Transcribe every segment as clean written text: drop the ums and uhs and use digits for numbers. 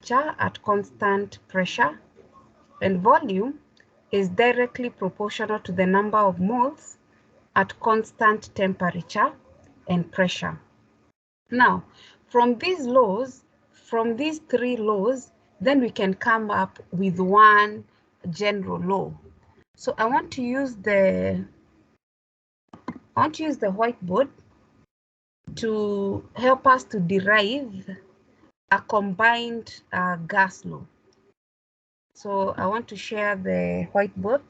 at constant pressure, and volume is directly proportional to the number of moles at constant temperature and pressure. Now, from these laws, from these three laws, then we can come up with one general law. So I want to use the whiteboard to help us to derive a combined gas law. So I want to share the whiteboard.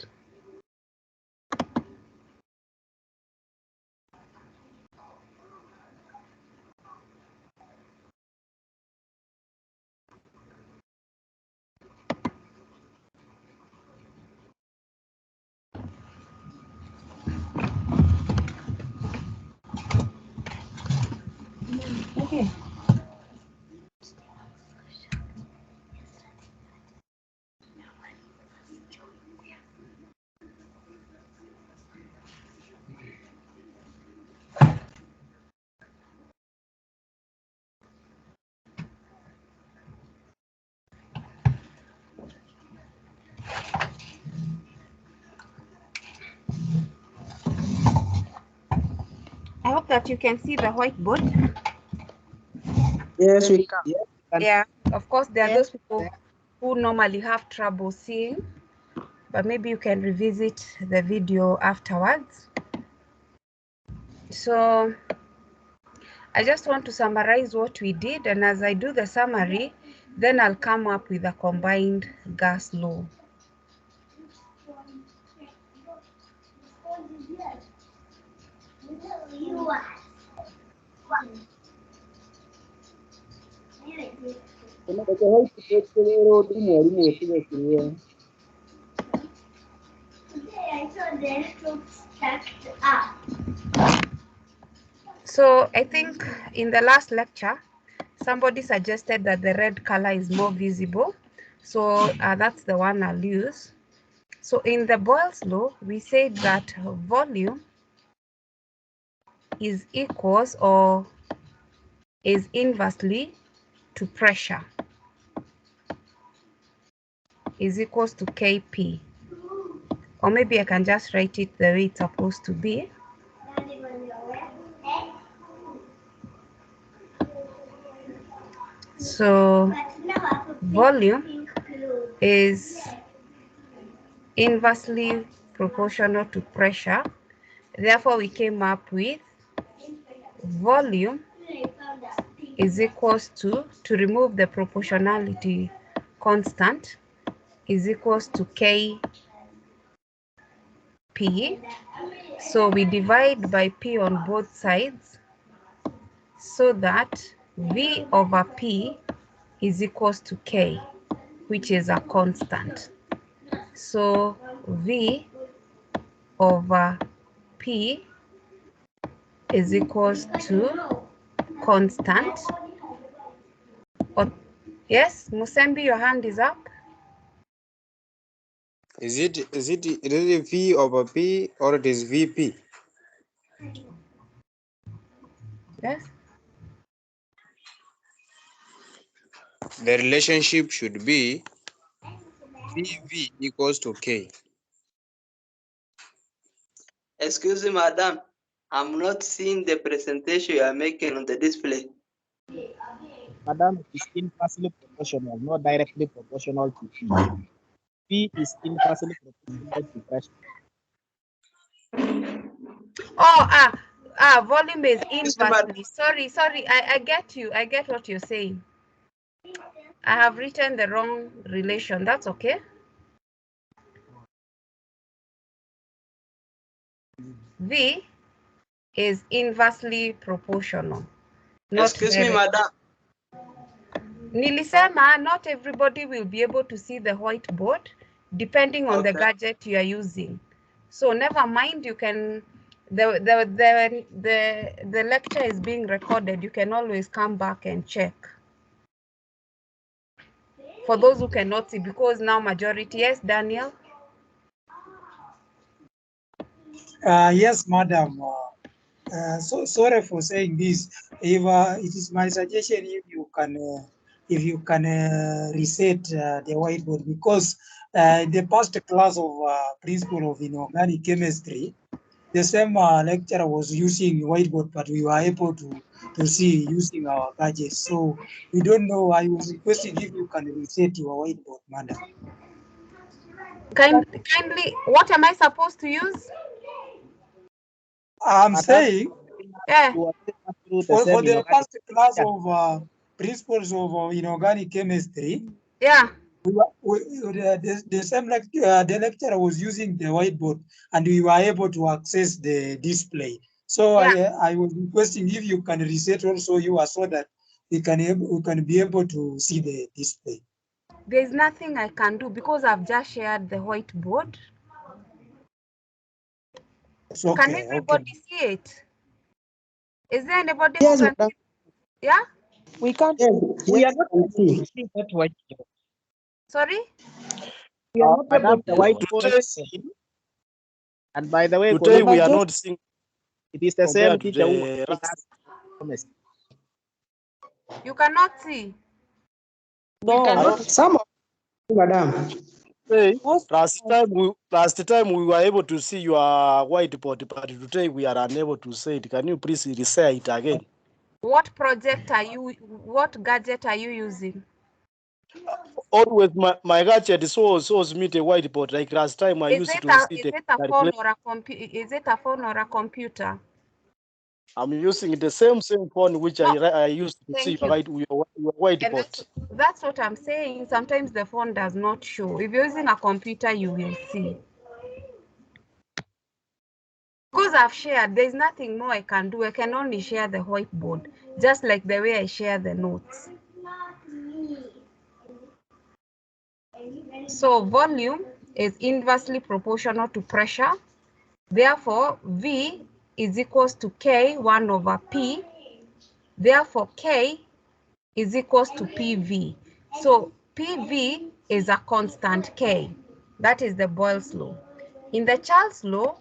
Okay. I hope that you can see the whiteboard. Yes, we can. Yeah, of course, there are those people who normally have trouble seeing, but maybe you can revisit the video afterwards. So I just want to summarize what we did, and as I do the summary, then I'll come up with a combined gas law. So I think in the last lecture, somebody suggested that the red color is more visible. So that's the one I'll use. So in the Boyle's law, we said that volume is equals or is inversely to pressure, is equals to Kp. Or maybe I can just write it the way it's supposed to be. So volume is inversely proportional to pressure. Therefore, we came up with volume is equals to remove the proportionality constant, is equals to Kp. So we divide by P on both sides so that V over P is equals to K, which is a constant. So V over P is equals to constant. Yes, Musembi, your hand is up. Is it really V over P or it is VP? Yes. The relationship should be VV equals to K. Excuse me, madam. I'm not seeing the presentation you are making on the display. Madam, is inversely proportional, not directly proportional to P. P is inversely proportional to pressure. Oh, volume is inversely. Sorry. I get you. I get what you're saying. I have written the wrong relation. That's okay. V is inversely proportional. Excuse me, madam. Nilisema not everybody will be able to see the whiteboard depending on the gadget you are using. So never mind, you can the lecture is being recorded. You can always come back and check. For those who cannot see, because now majority, yes, Daniel? Yes, madam. So sorry for saying this. If it is my suggestion, if you can if you can reset the whiteboard, because the past class of principle of inorganic chemistry, the same lecturer was using whiteboard, but we were able to see using our gadgets. So we don't know. I was requesting if you can reset your whiteboard, madam. Kindly, what am I supposed to use? I'm Madam, saying Yeah. you are taking us through the for same the inorganic first class chemistry. of principles of inorganic chemistry, Yeah. the same the lecturer was using the whiteboard, and we were able to access the display. So Yeah. I was requesting if you can reset also yours so that we can be able to see the display. There's nothing I can do because I've just shared the whiteboard. It's Can okay. everybody see it? Is there anybody Yes, who can madam. see? Yeah? We can't. Yes, We are yes, not I able see. to see that whiteboard. Sorry? We are not able Madam, to The whiteboard today, is same. And by the way, today colleague, we are not seeing it is the same compared to teacher who was the telling last. us chemistry. You cannot see. We No, cannot Some of you, madam. say most last time we were able to see your whiteboard, but today we are unable to see it. Can you please re-say it again? What what gadget are you using? Always my gadget shows me the whiteboard. Like last time I Is used it to see is the it a phone calculator. or a computer? Is it a phone or a computer? I'm using the same phone which No, I used to see thank you. your And whiteboard. that's what I'm saying. Sometimes the phone does not show. If you're using a computer, you will see. Because I've shared, there's nothing more I can do. I can only share the whiteboard, just like the way I share the notes. So volume is inversely proportional to pressure. Therefore, V is equals to K 1 over P. Therefore, K is equals to PV. So PV is a constant K. That is the Boyle's law. In the Charles law,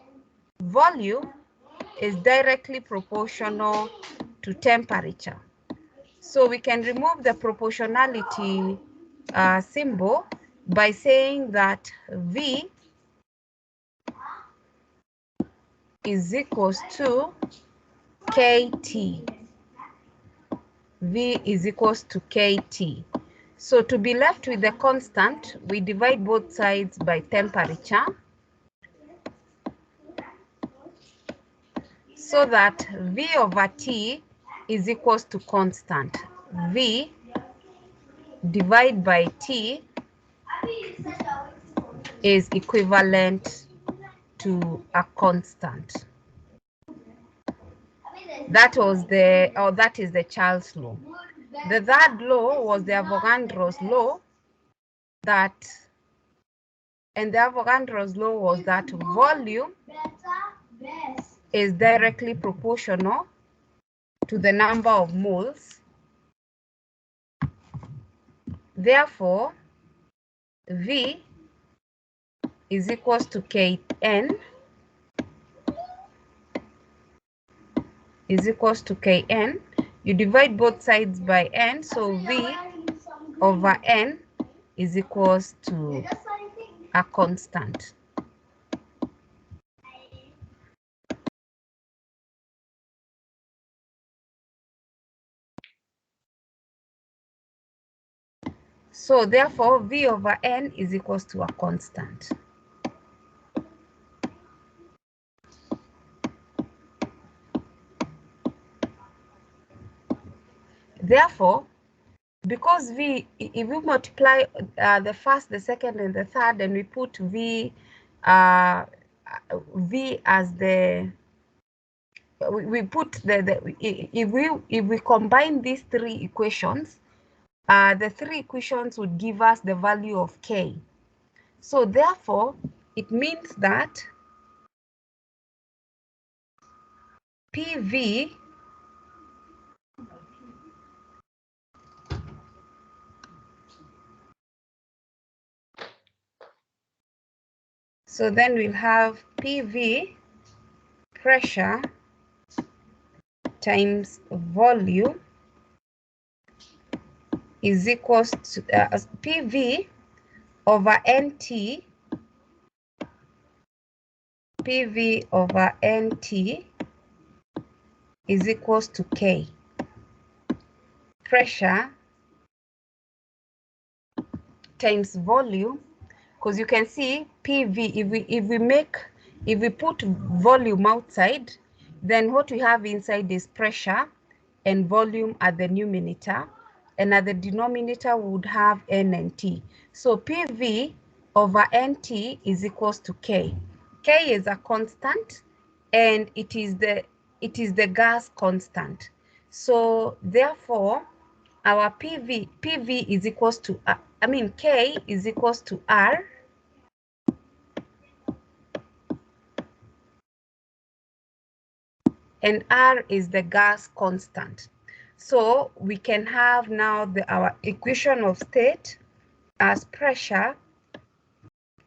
volume is directly proportional to temperature. So we can remove the proportionality symbol by saying that V is equals to KT. V is equals to KT. So to be left with the constant, we divide both sides by temperature so that V over T is equals to constant. V divided by T is equivalent to a constant. That is the Charles law. The third law was the Avogadro's law, and the Avogadro's law was that volume is directly proportional to the number of moles. Therefore, V is equals to Kn is equals to Kn. You divide both sides by n, so V over n is equals to a constant. So therefore, V over n is equals to a constant. Therefore, because V, if we multiply the first, the second, and the third, and we put V as the, we put if we combine these three equations, the three equations would give us the value of K. So therefore, it means that PV so then we'll have PV pressure times volume is equals to PV over NT, PV over NT is equals to K. Pressure times volume, because you can see PV, if we put volume outside, then what we have inside is pressure and volume at the numerator, and at the denominator we would have N and T. So PV over NT is equals to K. K is a constant, and it is the gas constant. So therefore, our PV is equals to, K is equals to R, and R is the gas constant. So we can have now our equation of state as pressure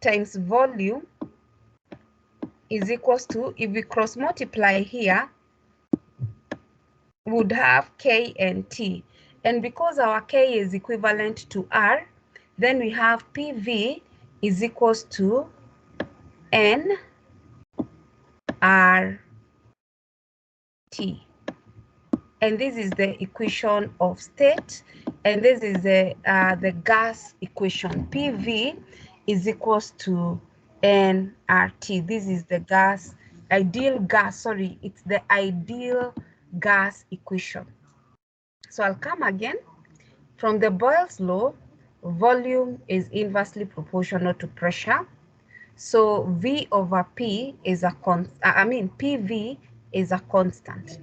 times volume is equals to, if we cross multiply here, would have K and T. And because our K is equivalent to R, then we have PV is equals to N R T. And this is the equation of state, and this is the gas equation. PV is equals to nRT. This is the it's the ideal gas equation. So I'll come again. From the Boyle's law, volume is inversely proportional to pressure. So V over P is PV is a constant.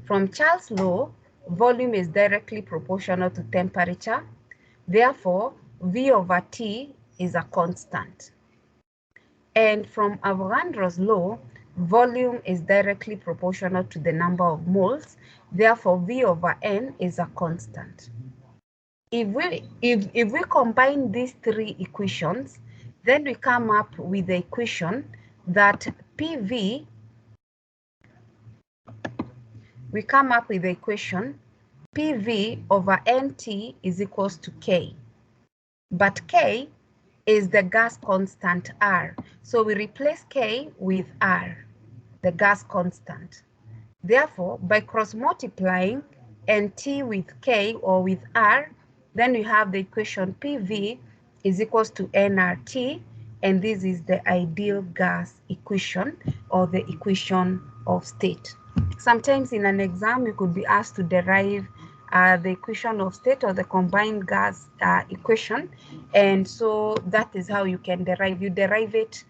From Charles' law, volume is directly proportional to temperature. Therefore, V over T is a constant. And from Avogadro's law, volume is directly proportional to the number of moles. Therefore, V over N is a constant. If we combine these three equations, then we come up with the equation that PV, we come up with the equation PV over NT is equals to K. But K is the gas constant R. So we replace K with R, the gas constant. Therefore, by cross multiplying NT with K or with R, then we have the equation PV is equals to nRT, and this is the ideal gas equation or the equation of state. Sometimes in an exam, you could be asked to derive the equation of state or the combined gas equation. And so that is how you can derive. You derive it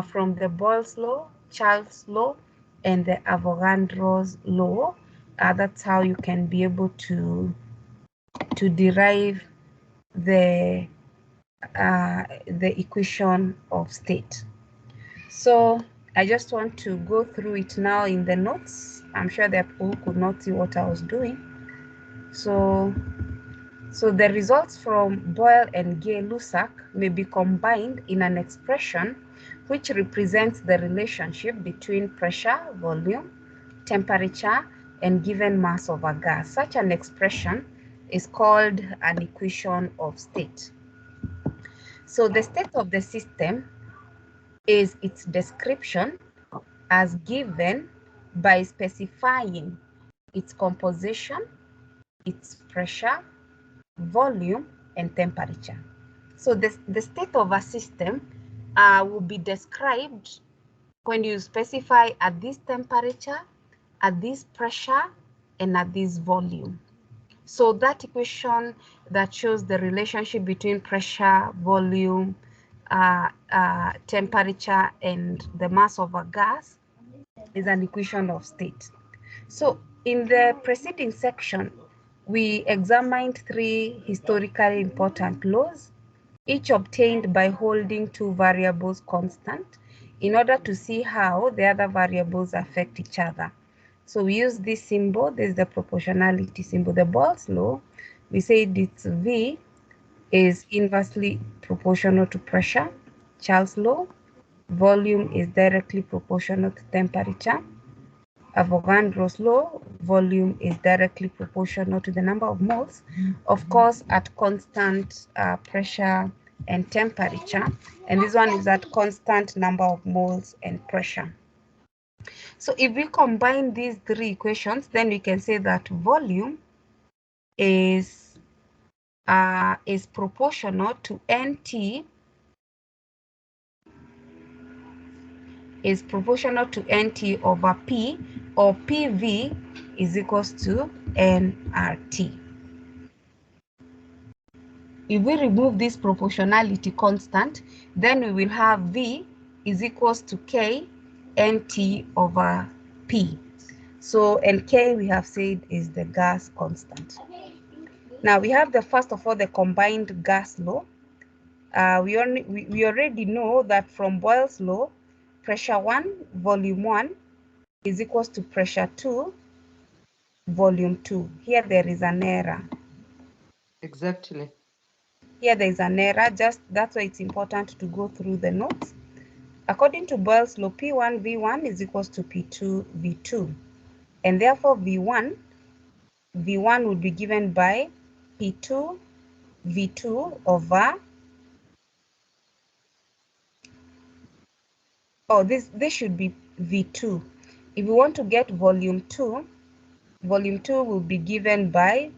from the Boyle's law, Charles' law, and the Avogadro's law. That's how you can be able to derive the equation of state. So I just want to go through it now in the notes. I'm sure there are people who could not see what I was doing. So the results from Boyle and Gay-Lussac may be combined in an expression which represents the relationship between pressure, volume, temperature, and given mass of a gas. Such an expression is called an equation of state. So the state of the system is its description as given by specifying its composition, its pressure, volume, and temperature. So the state of a system will be described when you specify at this temperature, at this pressure, and at this volume. So that equation that shows the relationship between pressure, volume, temperature, and the mass of a gas is an equation of state. So in the preceding section, we examined three historically important laws, each obtained by holding two variables constant in order to see how the other variables affect each other. So we use this symbol. This is the proportionality symbol. The Boyle's law, we said its V is inversely proportional to pressure. Charles' law, volume is directly proportional to temperature. Avogadro's law, volume is directly proportional to the number of moles, of course, at constant pressure and temperature. And this one is at constant number of moles and pressure. So if we combine these three equations, then we can say that volume is proportional to NT over P, or PV is equals to nRT. If we remove this proportionality constant, then we will have V is equals to K NT over P. So, and K we have said is the gas constant. Now we have the first of all the combined gas law. We already know that from Boyle's law, pressure 1, volume 1 is equals to pressure 2, volume 2. Here there is an error. Exactly. Here there is an error, just that's why it's important to go through the notes. According to Boyle's law, P1 V1 is equals to P2 V2. And therefore V1 would be given by P2 V2 over, this should be V2. If we want to get volume 2 will be given by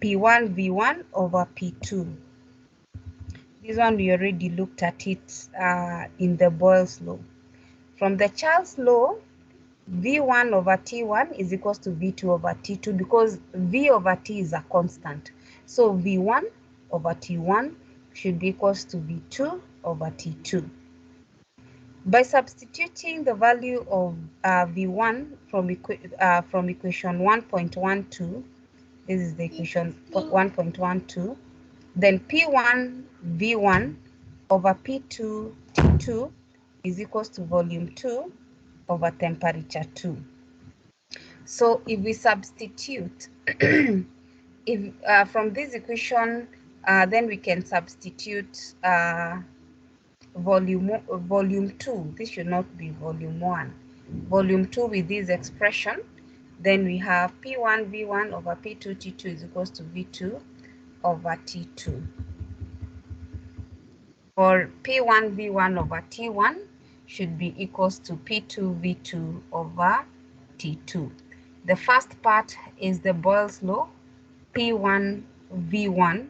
P1 V1 over P2. This one we already looked at it in the Boyle's law. From the Charles law, V1 over T1 is equals to V2 over T2 because V over T is a constant. So V1 over T1 should be equals to V2 over T2. By substituting the value of V1 from equation 1.12, this is the equation 1.12, then P1 V1 over P2 T2 is equals to volume 2 over temperature 2. So if we substitute, if from this equation, then we can substitute volume 2. This should not be volume 1. Volume 2 with this expression, then we have P1 V1 over P2 T2 is equals to V2 over T2. For P1 V1 over T1 should be equals to P2 V2 over T2. The first part is the Boyle's law, P1 V1,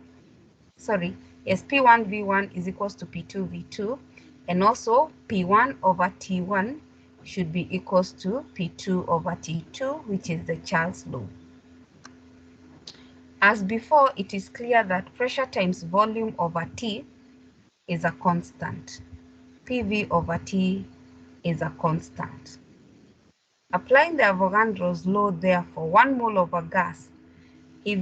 P1 V1 is equals to P2 V2, and also P1 over T1 should be equals to P2 over T2, which is the Charles law. As before, it is clear that pressure times volume over T is a constant. PV over T is a constant. Applying the Avogadro's law, therefore, 1 mole of a gas, if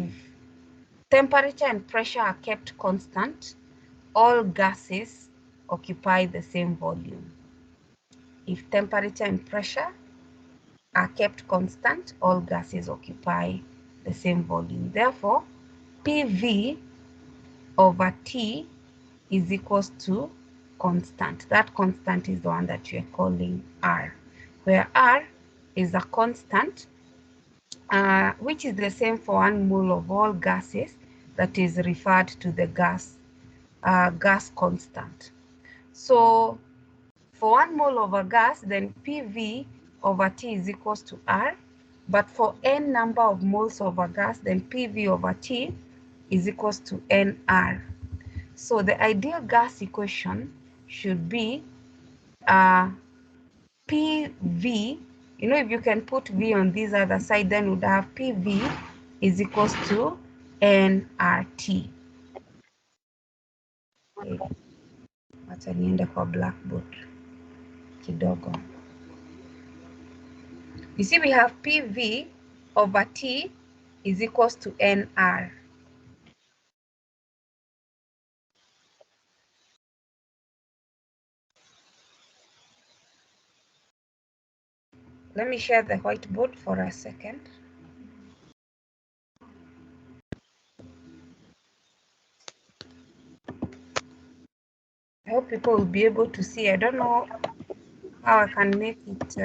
temperature and pressure are kept constant, all gases occupy the same volume. If temperature and pressure are kept constant, all gases occupy the same volume. Therefore, PV over T is equals to constant. That constant is the one that we are calling R, where R is a constant, which is the same for 1 mole of all gases, that is referred to the gas constant. So for 1 mole of a gas, then PV over T is equals to R, but for n number of moles of a gas, then PV over T is equals to NR. So the ideal gas equation should be PV, if you can put V on this other side, then we'd have PV is equals to nRT. Okay. Acha niende kwa blackboard kidogo. You see, we have PV over T is equals to NR. Let me share the whiteboard for a second. I hope people will be able to see. I don't know how I can make it.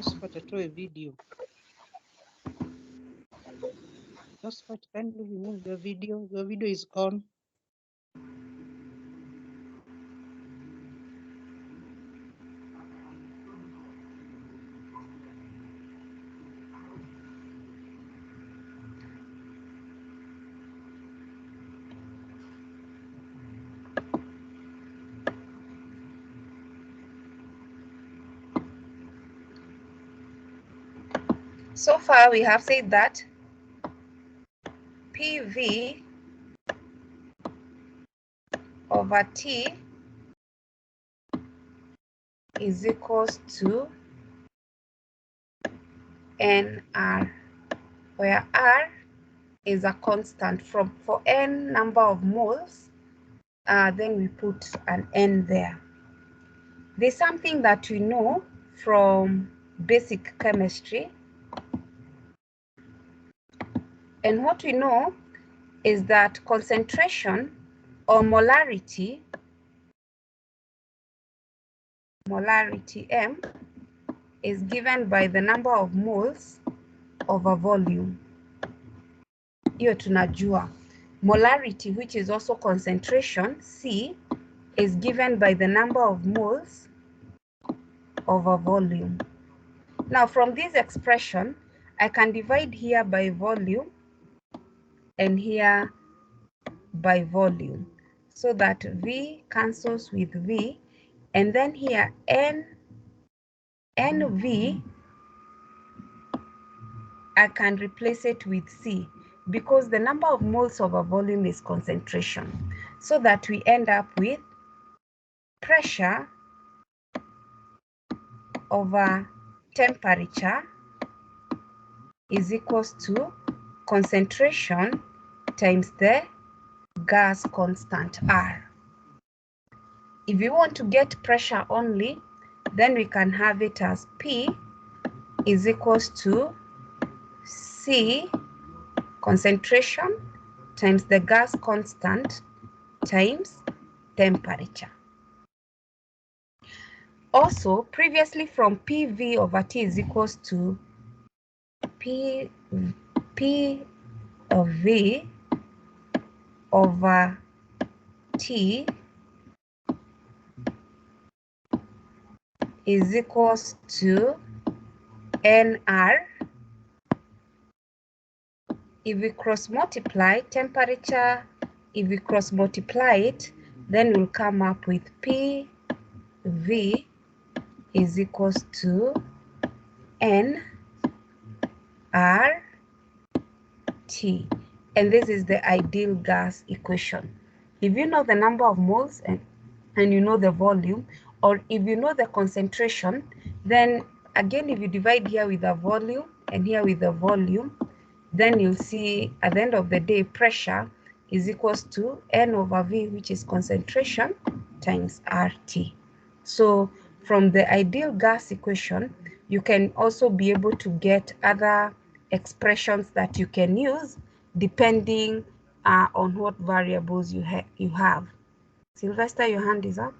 Josephat atoe video. Josephat, kindly remove your video. Your video is on. So far, we have said that PV over T is equals to NR, where R is a constant for n number of moles, then we put an N there. There's something that we know from basic chemistry, and what we know is that concentration or molarity M is given by the number of moles over volume. Hiyo tunajua. Molarity, which is also concentration, C, is given by the number of moles over volume. Now, from this expression, I can divide here by volume and here by volume, so that V cancels with V, and then here NV, I can replace it with C, because the number of moles over volume is concentration, so that we end up with pressure over temperature is equals to concentration times the gas constant R. If we want to get pressure only, then we can have it as P is equals to C, concentration, times the gas constant times temperature. Also, previously from PV over T is equals to P of V over T is equals to NR. If we cross multiply temperature, if we cross multiply it, then we'll come up with PV is equals to NRT. And this is the ideal gas equation. If you know the number of moles and you know the volume, or if you know the concentration, then again, if you divide here with the volume and here with the volume, then you'll see at the end of the day, pressure is equals to N over V, which is concentration, times RT. So from the ideal gas equation, you can also be able to get other expressions that you can use depending on what variables you have. Sylvester, your hand is up.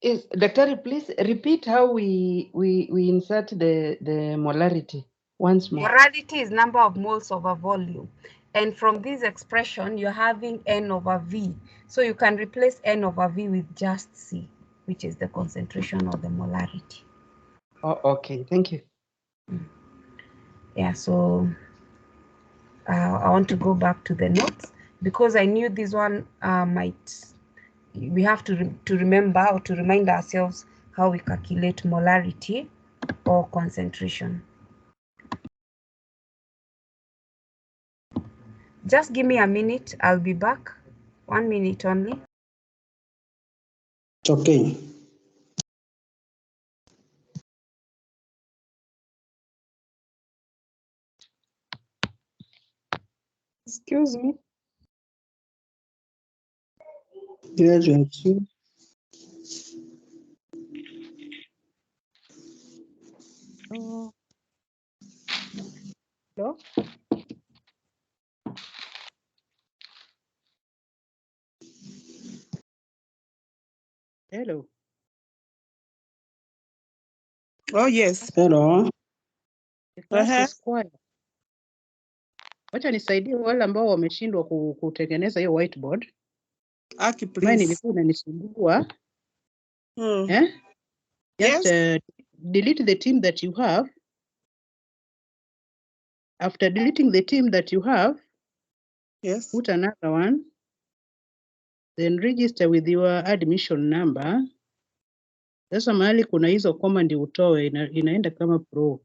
Yes, Doctor, please repeat how we insert the molarity once more. Molarity is number of moles over volume. And from this expression, you're having N over V. So you can replace N over V with just C, which is the concentration of the molarity. Oh, okay, thank you. Yeah, so I want to go back to the notes because I knew this one we have to remember or to remind ourselves how we calculate molarity or concentration. Just give me a minute, I'll be back. 1 minute only. Okay. Excuse me. Graduate. Oh. Hello? Hello. Oh, yes. Hello. The class is quiet. Wacha nisaidie wale ambao wameshindwa kutengeneza hiyo whiteboard. Aki, Mimi please. nilikuwa inanisumbua. Yes. Just delete the team that you have. After deleting the team that you have, yes, put another one. Then register with your admission number. Sasa mahali kuna hizo command utoe inaenda kama pro.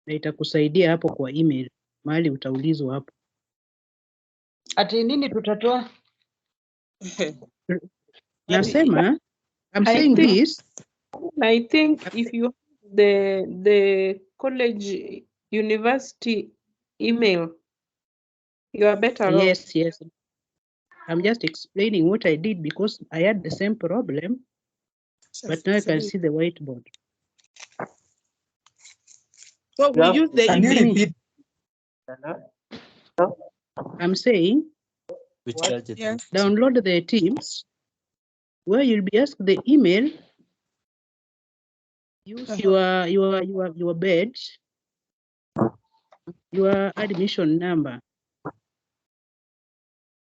Na itakusaidia hapo kwa email. Mahali utaulizwa hapo. Ati nini tutatoa? Nasema, I'm saying this. I think if you have the college university email, you are better off. Yes, yes. I'm just explaining what I did because I had the same problem. But now I can see the whiteboard. So we use the Can you email. repeat? I'm saying, Yes. download the Teams where you'll be asked the email. Use your badge, your admission number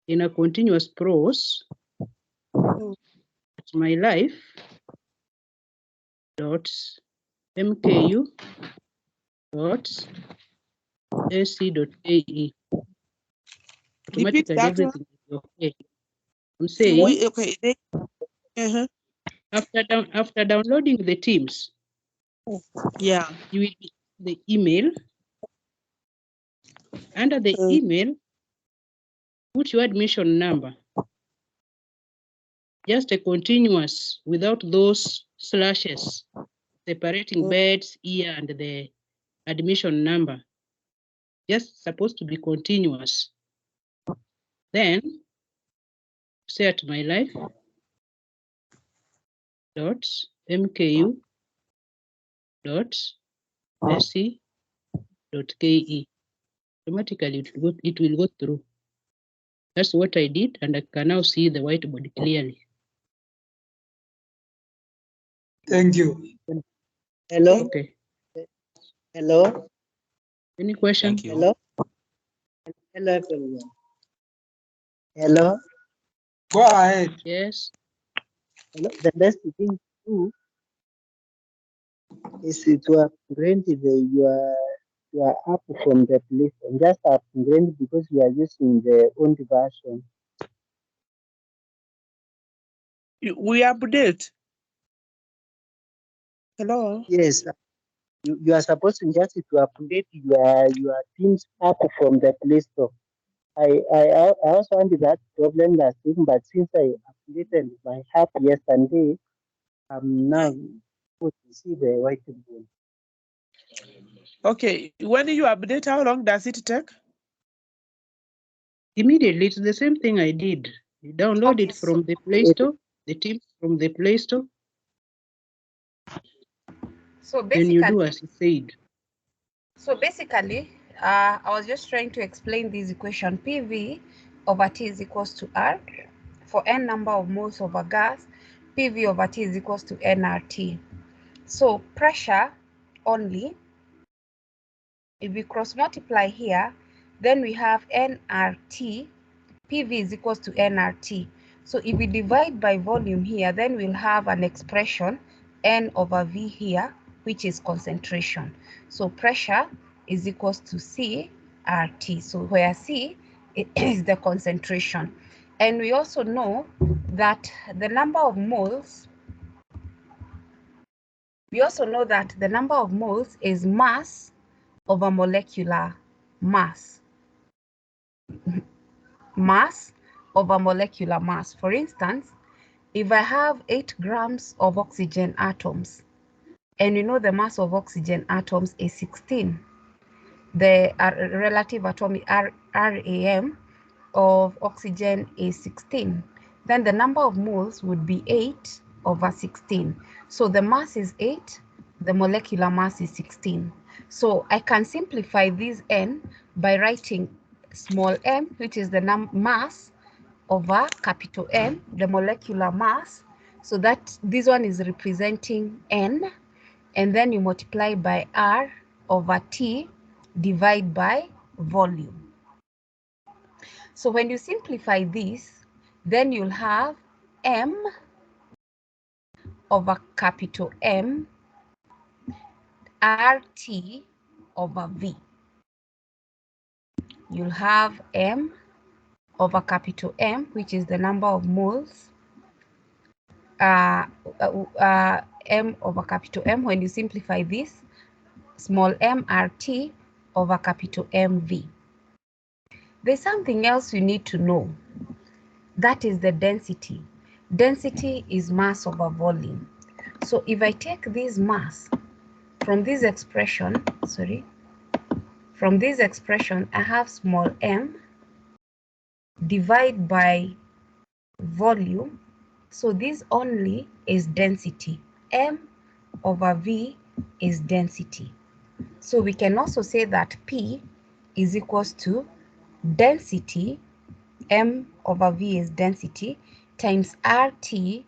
in a continuous prose. It's my life dot mku dot ac.ke. Automatically everything is okay. I'm saying after downloading the Teams, you will be the email. Under the email, put your admission number. Just a continuous without those slashes separating beds, year, and the admission number. Just supposed to be continuous. Then set my life dot mku dot sc.ke. Automatically it will go through. That's what I did, and I can now see the whiteboard clearly. Thank you. Hello. Okay. Hello. Any question? Hello. Hello, everyone. Hello. Go ahead. Yes. Hello. The best thing to do is to upgrade your app from the Play Store. Just upgrade because you are using the old version. We update. Hello. Yes. You are supposed to just to update your Teams app from the Play Store. I also had that problem last week, but since I updated my app yesterday, I'm now able to see the whiteboard. Okay, when you update, how long does it take? Immediately, it's the same thing I did. You download it from the Play Store, the Teams from the Play Store. So Then you do basically, as you said. So basically, I was just trying to explain this equation. PV over T is equals to R. For N number of moles of a gas, PV over T is equals to nRT. So pressure only, if we cross multiply here, then we have nRT, PV is equals to nRT. So if we divide by volume here, then we'll have an expression N over V here, which is concentration. So pressure is equals to CRT. So where C is the concentration. And we also know that the number of moles, is mass over molecular mass. Mass over molecular mass. For instance, if I have 8 grams of oxygen atoms, and you know the mass of oxygen atoms is 16, the relative atomic RAM of oxygen is 16, then the number of moles would be 8 over 16. So the mass is 8, the molecular mass is 16. So I can simplify this N by writing small m, which is the mass, over capital M, the molecular mass. So that this one is representing N, and then you multiply by R over T, divide by volume. So when you simplify this, then you'll have M over capital M RT over V. You'll have M over capital M, which is the number of moles, M over capital M. When you simplify this, small m RT over capital MV. There's something else you need to know. That is the density. Density is mass over volume. So if I take this mass from this expression, I have small m divide by volume. So this only is density. M over V is density. So we can also say that P is equals to density, M over V is density, times RT,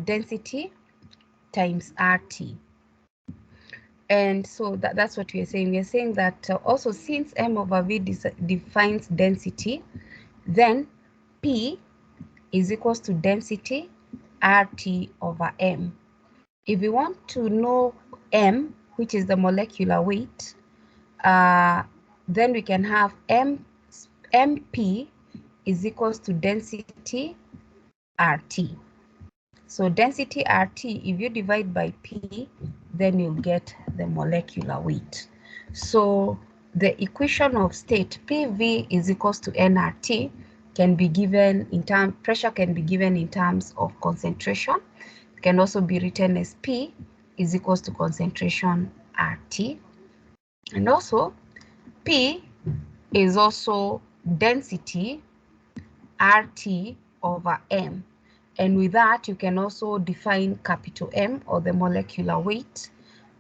density times RT. And so that's what we are saying. We are saying that also since M over V defines density, then P is equals to density RT over M. If we want to know M, which is the molecular weight, then we can have MP is equals to density RT. So density RT, if you divide by P, then you'll get the molecular weight. So the equation of state PV is equals to nRT can be given in terms, pressure can be given in terms of concentration. It can also be written as P is equals to concentration RT. And also P is also density RT over M. And with that, you can also define capital M, or the molecular weight,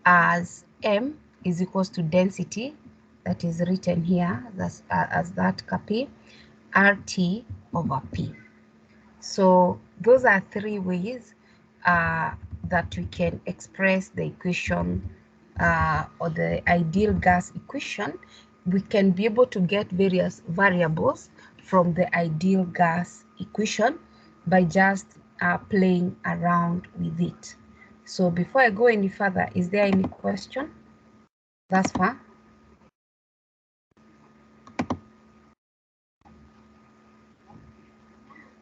as M is equals to density, that is written here as that P, RT over P. So those are three ways that we can express the equation or the ideal gas equation. We can be able to get various variables from the ideal gas equation by just playing around with it. So before I go any further, is there any question thus far?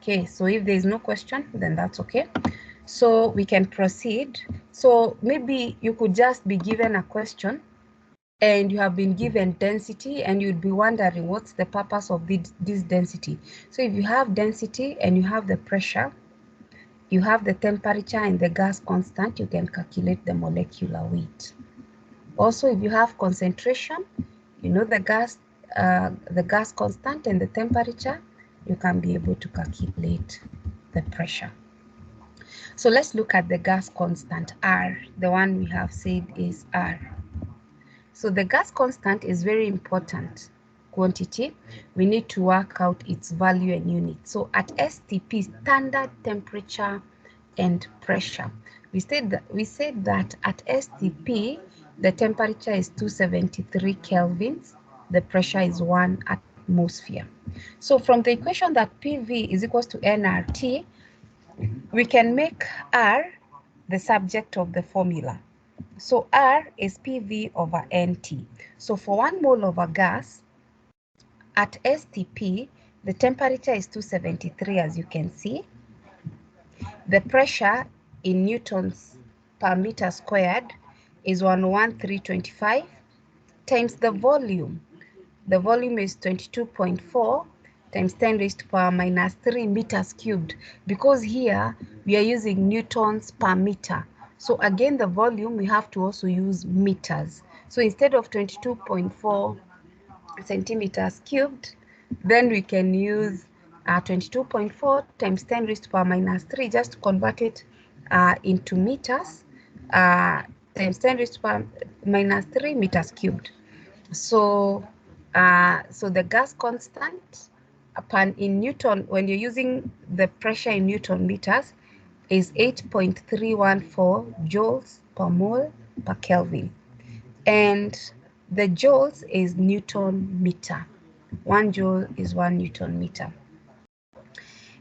Okay, so if there is no question, then that's okay. So we can proceed. So maybe you could just be given a question and you have been given density and you'd be wondering what's the purpose of this density. So if you have density and you have the pressure, you have the temperature and the gas constant, you can calculate the molecular weight. Also, if you have concentration, you know the gas constant and the temperature, you can be able to calculate the pressure. So let's look at the gas constant R, the one we have said is R. So the gas constant is very important quantity. We need to work out its value and unit. So at STP, standard temperature and pressure, we said that at STP, the temperature is 273 kelvins, the pressure is 1 atmosphere. So from the equation that PV is equals to nRT, we can make R the subject of the formula. So R is PV over NT. So for 1 mole of a gas at STP, the temperature is 273, as you can see. The pressure in newtons per meter squared is 11325 times the volume. The volume is 22.4 times 10 raised to power minus 3 meters cubed, because here we are using newtons per meter. So again, the volume, we have to also use meters. So instead of 22.4 centimeters cubed, then we can use 22.4 times 10 raised to power minus 3, just to convert it into meters, times 10 raised to power minus 3 meters cubed. So, so the gas constant in Newton, when you're using the pressure in Newton meters, is 8.314 joules per mole per Kelvin. And the joules is Newton meter. 1 joule is 1 Newton meter.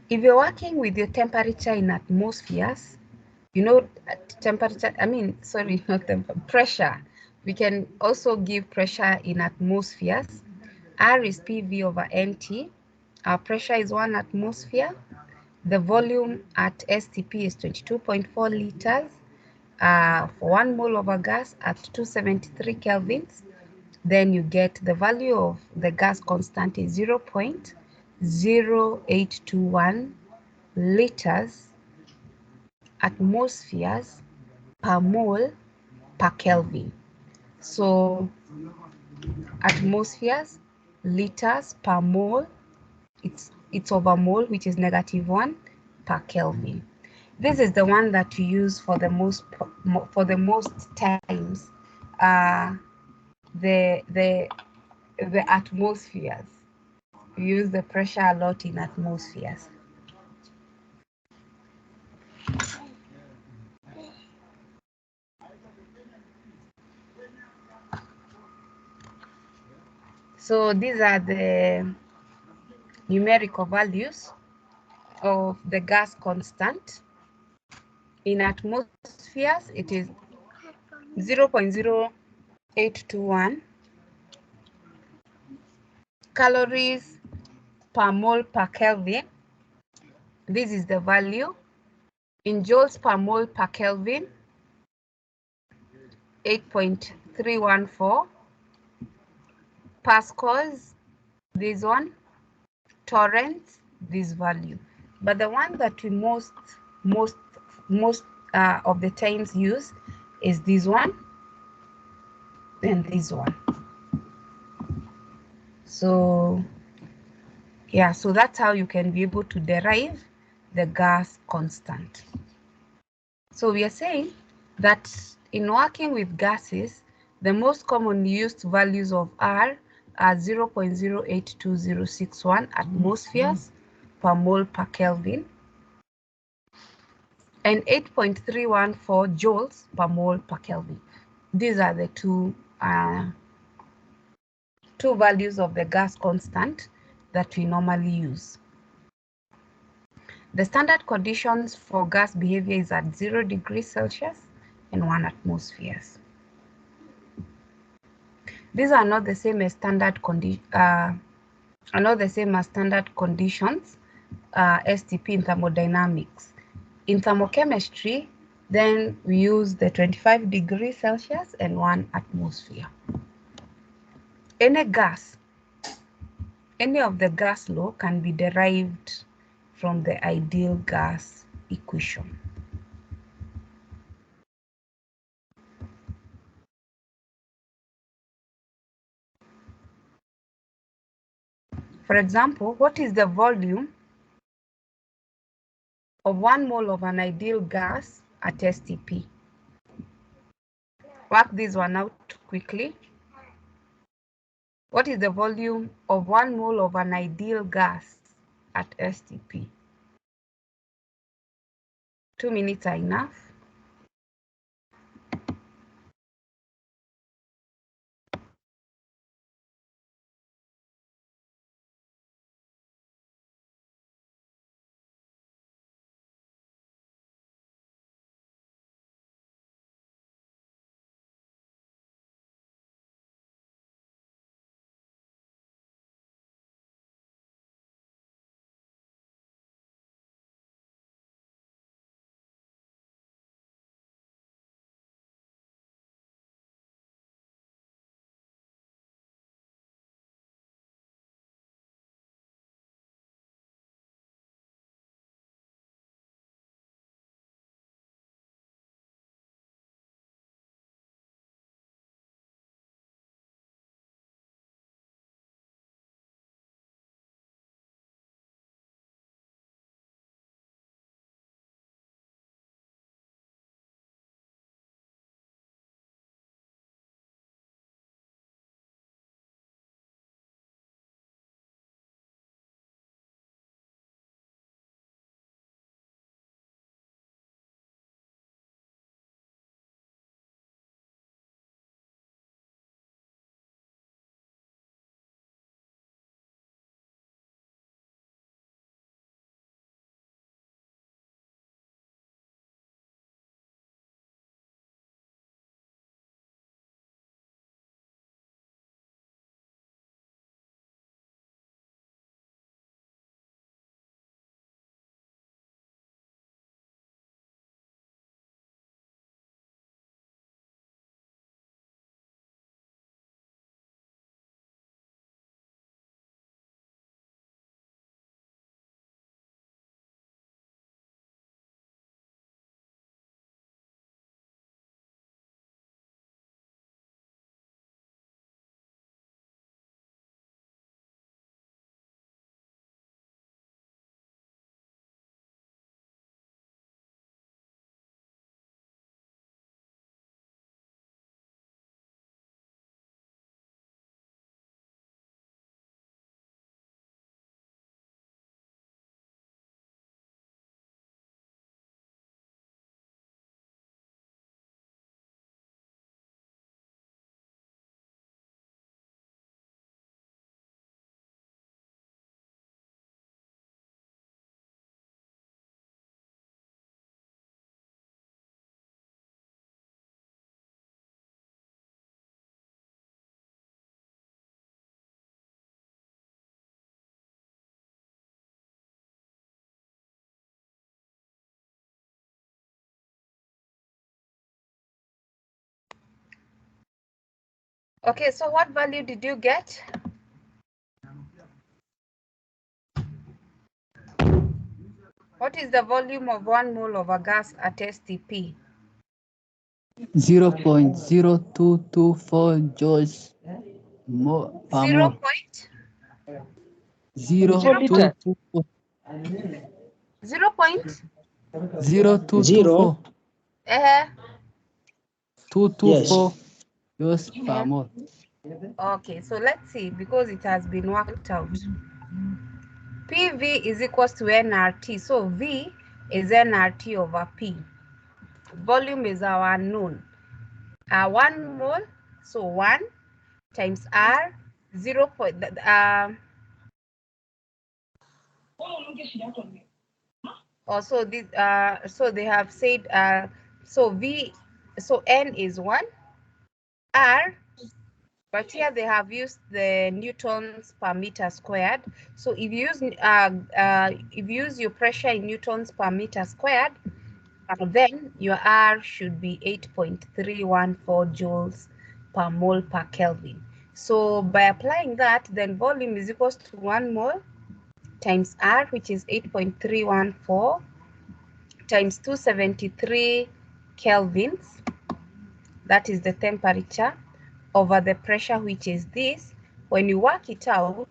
If you're working with your temperature in atmospheres, you know, temperature, not pressure. We can also give pressure in atmospheres. R is PV over NT. Our pressure is 1 atmosphere. The volume at STP is 22.4 liters for 1 mole of a gas at 273 kelvins. Then you get the value of the gas constant is 0.0821 liters atmospheres per mole per Kelvin. So atmospheres, liters per mole, it's over mole, which is -1 per Kelvin. This is the one that you use for the most times. The atmospheres. We use the pressure a lot in atmospheres. So these are the numerical values of the gas constant. In atmospheres, it is 0.0821 calories per mole per Kelvin. This is the value. In joules per mole per Kelvin, 8.314. Pascals, this one. Torrents, this value. But the one that we most of the times use is this one and this one. So yeah, so that's how you can be able to derive the gas constant. So we are saying that in working with gases, the most commonly used values of R are 0.082061 atmospheres per mole per Kelvin and 8.314 joules per mole per Kelvin. These are the two values of the gas constant that we normally use. The standard conditions for gas behavior is at 0 degrees Celsius and 1 atmospheres. These are not the same as standard conditions, STP in thermodynamics. In thermochemistry, then we use the 25 degrees Celsius and 1 atmosphere. Any of the gas law can be derived from the ideal gas equation. For example, what is the volume of 1 mole of an ideal gas at STP? Work this one out quickly. What is the volume of 1 mole of an ideal gas at STP? 2 minutes are enough. Okay, so what value did you get? What is the volume of 1 mole of a gas at STP? 0.0224 joules per 0. mole. 0224. 0 point? 0224. Uh, 224 joules per mhm. mole. Okay, so let's see, because it has been worked out. PV is equals to nRT. So V is nRT over P. Volume is our unknown. 1 mole, so 1 times R, 0. Also, this so they have said so V, so N is 1, R, but here they have used the newtons per meter squared. So if you use your pressure in newtons per meter squared, then your R should be 8.314 joules per mole per Kelvin. So by applying that, then volume is equals to 1 mole times R, which is 8.314 times 273 kelvins, that is the temperature, over the pressure, which is this. When you work it out,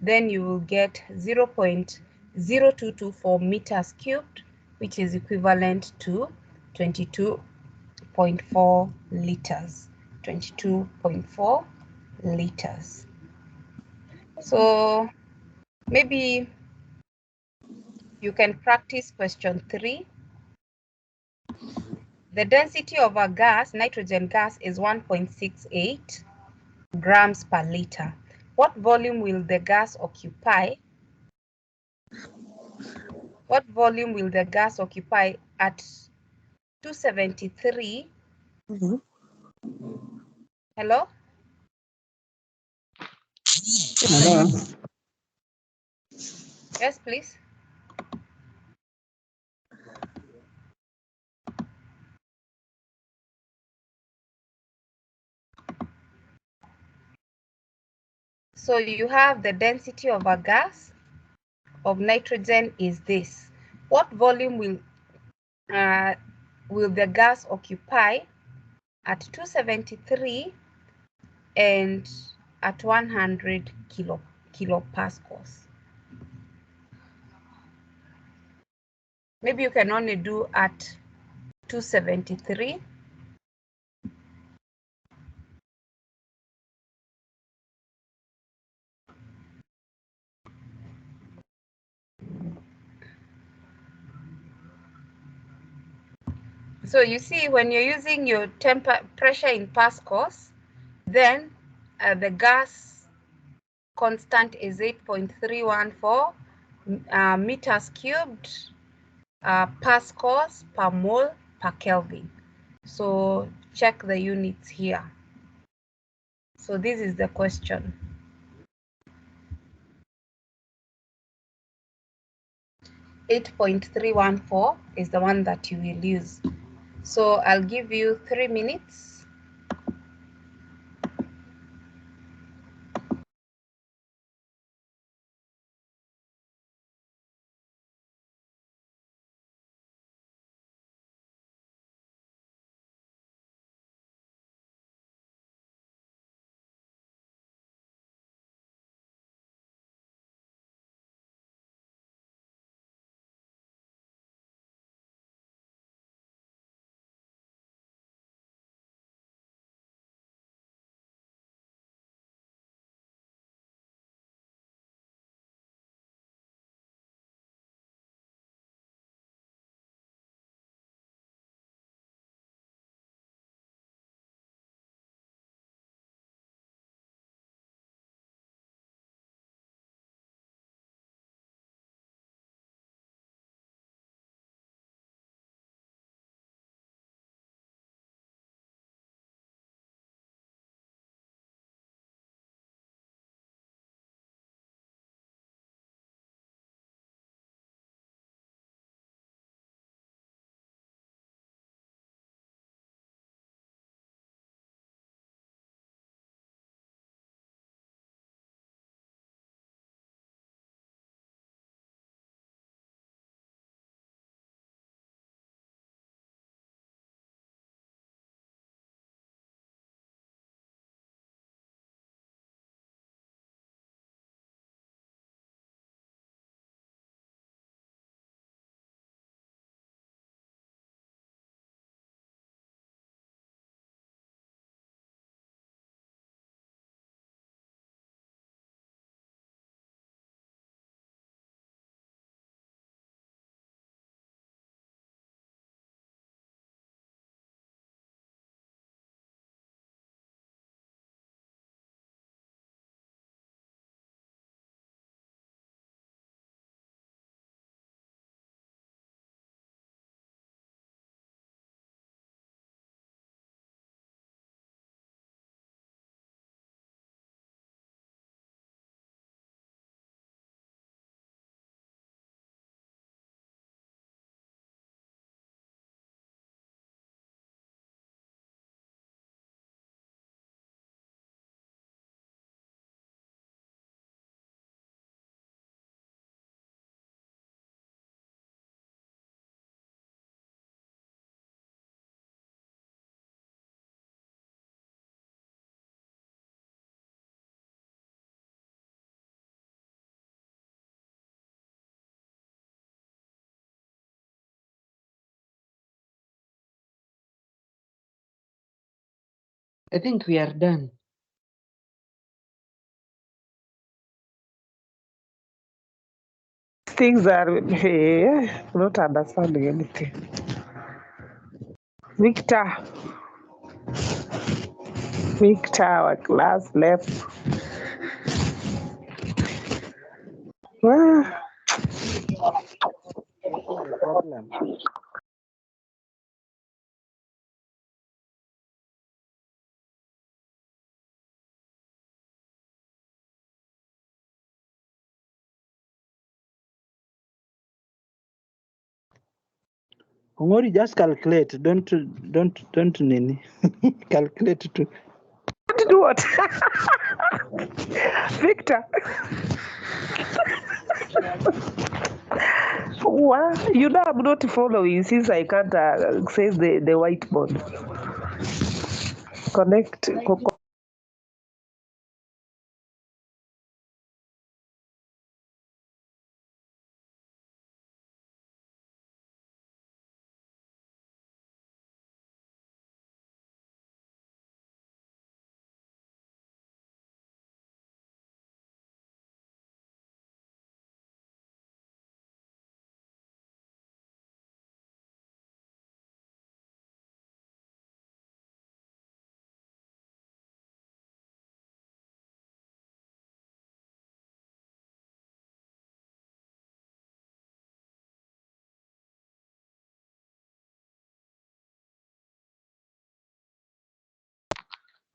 then you will get 0.0224 meters cubed, which is equivalent to 22.4 liters. 22.4 liters. So maybe you can practice question 3. The density of a gas, nitrogen gas, is 1.68 grams per liter. What volume will the gas occupy? What volume will the gas occupy at 273? Hello? Hello. Yes, please. So you have the density of a gas of nitrogen is this. What volume will the gas occupy at 273 and at 100 kilopascals? Maybe you can only do at 273. So you see, when you're using your pressure in pascals, then the gas constant is 8.314 meters cubed pascals per mole per Kelvin. So check the units here. So this is the question. 8.314 is the one that you will use. So I'll give you 3 minutes I think we are done. Things are not understanding anything. Victor, our class left. Ah, Facing the problem. Ongori, just calculate. Don't nini. Calculate too. do what? Victor. Well, you know I'm not following since I can't access the whiteboard. Connect.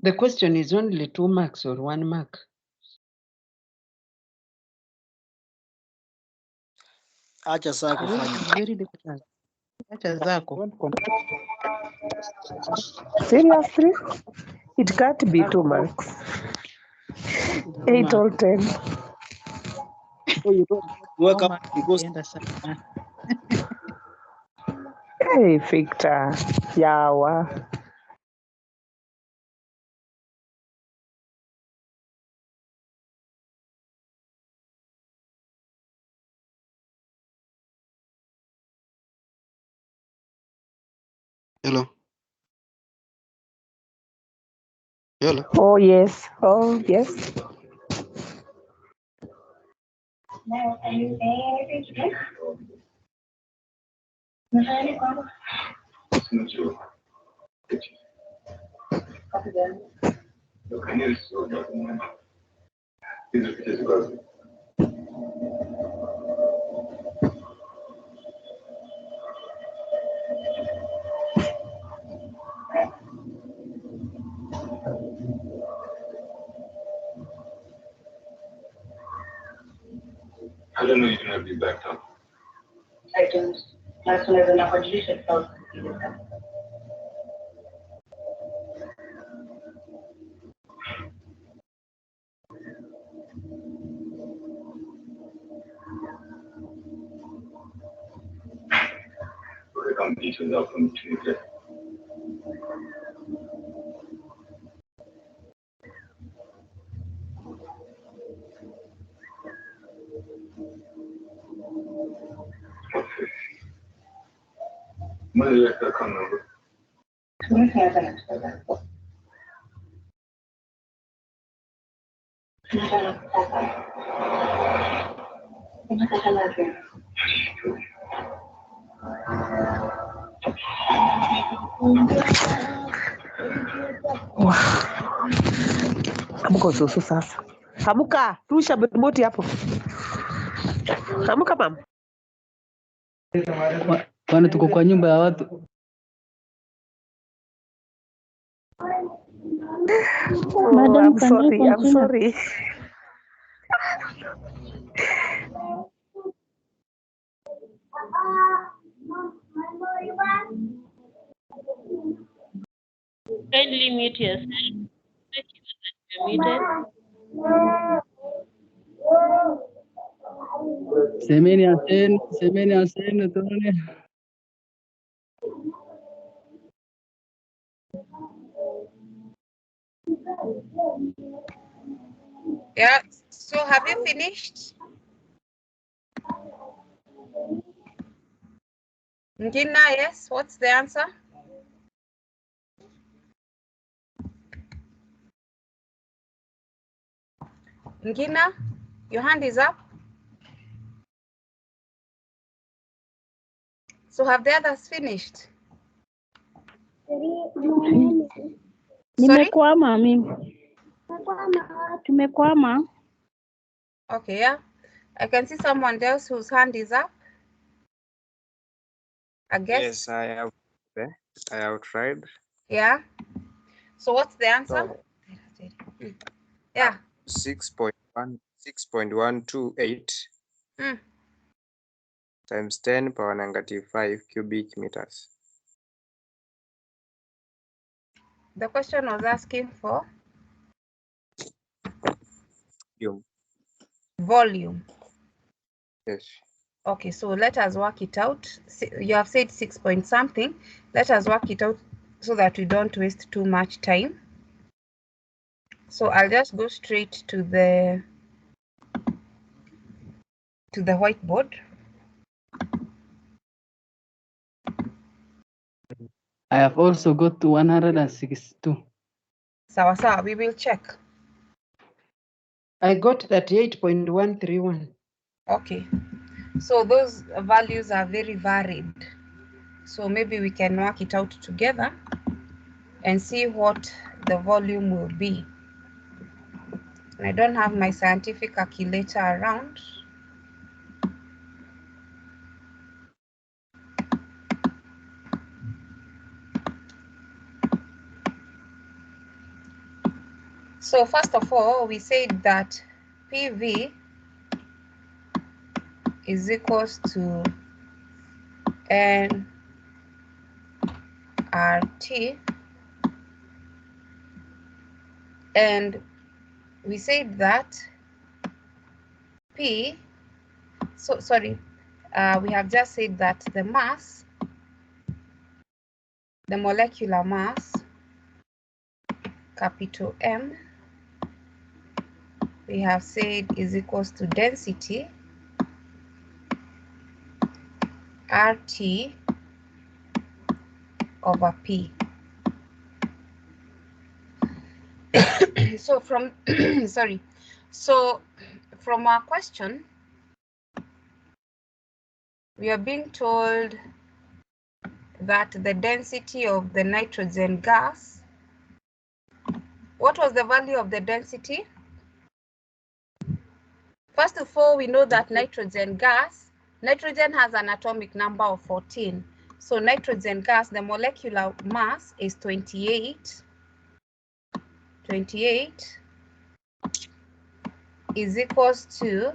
The question is only 2 marks or 1 mark. Acha saa kufanya. Very difficult. Acha zako. Seriously? It can't be 2 marks. 8 or 10. So you don't work up because Hey, Victor. Yawa. Hello. Hello. Oh, yes. Oh, yes. I don't know you're gonna be back up. I don't. As soon as I nakujulisha tutakusikiliza. Weka mtisho zako mtumike. Mweleka kama tumefanya sana tutazama. Amka ususu sasa. Amka, rusha remote hapo. Amka mama. Kwani tuko kwa nyumba ya watu? Oh, Madam, I'm can I sorry. I'm continue? sorry. Kindly mute yourself. Make sure that you're muted. Semeni aseni tuone. Yeah, so have you finished? Ngina, yes, what's the answer? Ngina, your hand is up. So have the others finished? Sorry? Nimekwama mimi. Tumekwama. Okay, yeah. I can see someone else whose hand is up. I guess. Yes, I have tried. Yeah. So what's the answer? So Yeah. 6.128 Mm. times 10 power negative 5 cubic meters. The question was asking for volume. Yes. Okay, so let us work it out. You have said 6 point something. Let us work it out so that we don't waste too much time. So I'll just go straight to the whiteboard. I have also got to 162. Sawa, we will check. I got 38.131. Okay, so those values are very varied. So maybe we can work it out together and see what the volume will be. I don't have my scientific calculator around. So first of all, we said that PV is equals to nRT, and we said that we have just said that the mass, the molecular mass, capital M, we have said is equals to density, RT over P. So from from our question, we are being told that the density of the nitrogen gas, what was the value of the density? First of all, we know that nitrogen has an atomic number of 14. So nitrogen gas, the molecular mass is 28. 28 is equals to,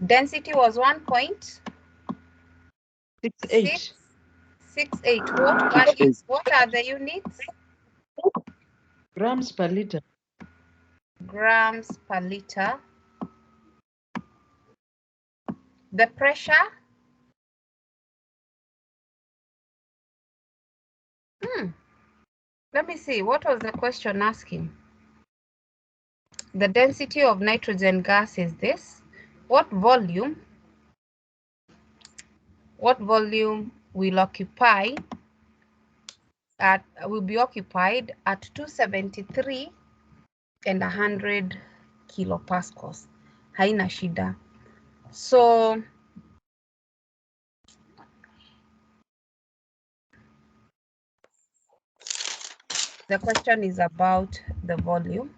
density was 1.68. 68. What are the units? Grams per liter. Grams per liter. The pressure? Let me see, what was the question asking? The density of nitrogen gas is this. What volume will be occupied at 273 and 100 kilopascals? Haina shida. So the question is about the volume.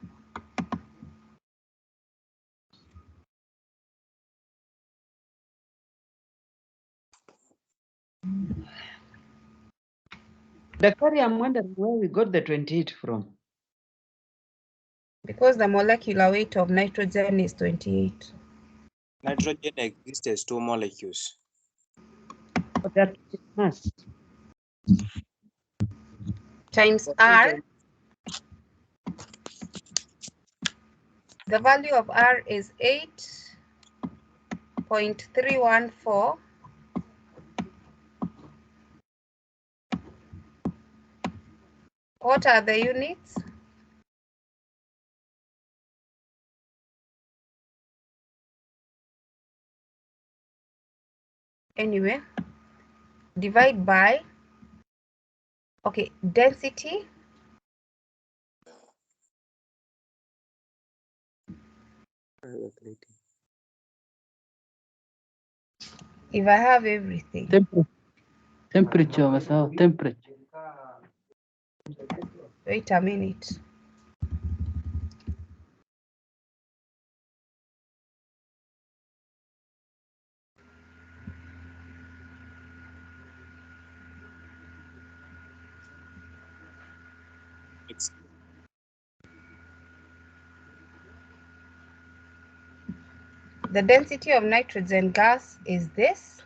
Daktari, I'm wondering where we got the 28 from. Because the molecular weight of nitrogen is 28. Nitrogen exists as 2 molecules. That mass. Times R. The value of R is 8.314. What are the units? Anyway, divide by, okay, density If I have everything. Temperature مثلا temperature. Wait a minute. The density of nitrogen gas is this.